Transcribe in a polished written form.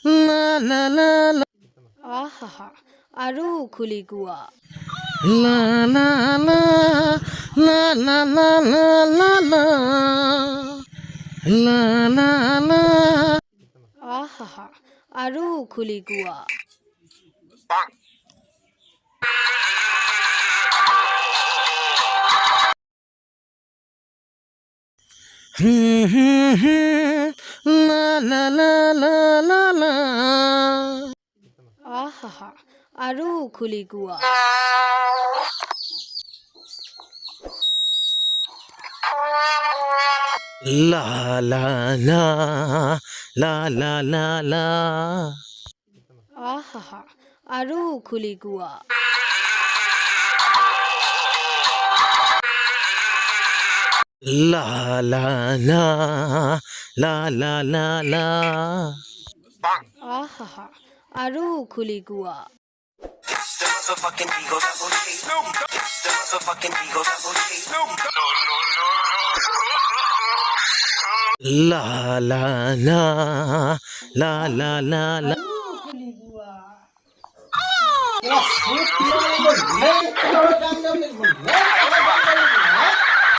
La la la la. আহা আৰু খুলি গোৱা La la la la la la la la la la la la. আহা আৰু খুলি গোৱা La la la la la la. আহা আৰু খুলি গোৱা La la la la la la la. আহা আৰু খুলি গোৱা La la la la la la la. আহা আৰু খুলি গোৱা La la la la la la la. Yes,